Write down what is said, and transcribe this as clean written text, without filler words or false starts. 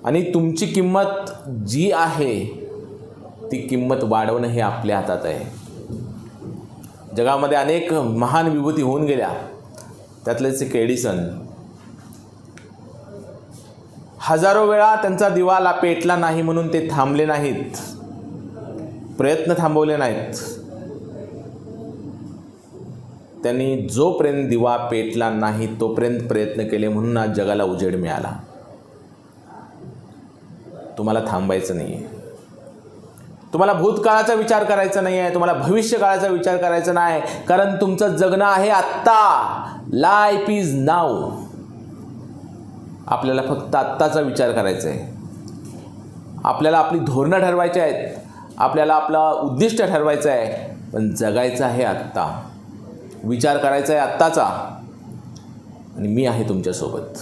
आणि तुमची किंमत जी आहे ती किंमत वाढवणं हे आपल्या हातात आहे. जगामध्ये अनेक महान विभूती होऊन गेल्या, त्यातलेच एक एडिसन. हजारो वेळा त्यांचा दिवा पेटला नाही म्हणून ते थांबले नाहीत, प्रयत्न थांबवले नाहीत. त्यांनी जोपर्यंत दिवा पेटला नाही तोपर्यंत प्रयत्न केले, म्हणून आज जगाला उजेड मिळाला. तुम्हाला थांबायचं नाही आहे. तुम्हाला भूतकाळाचा विचार करायचा नाही आहे, तुम्हाला भविष्यकाळाचा विचार करायचा नाही, कारण तुमचं जगणं आहे आत्ता. Life is now. आपल्याला फक्त आत्ताचा विचार करायचा आहे. आपल्याला आपली धोरणं ठरवायची आहेत, आपल्याला आपलं उद्दिष्ट ठरवायचं आहे, पण जगायचं आहे आत्ता. विचार करायचा आहे आत्ताचा. आणि मी आहे तुमच्यासोबत.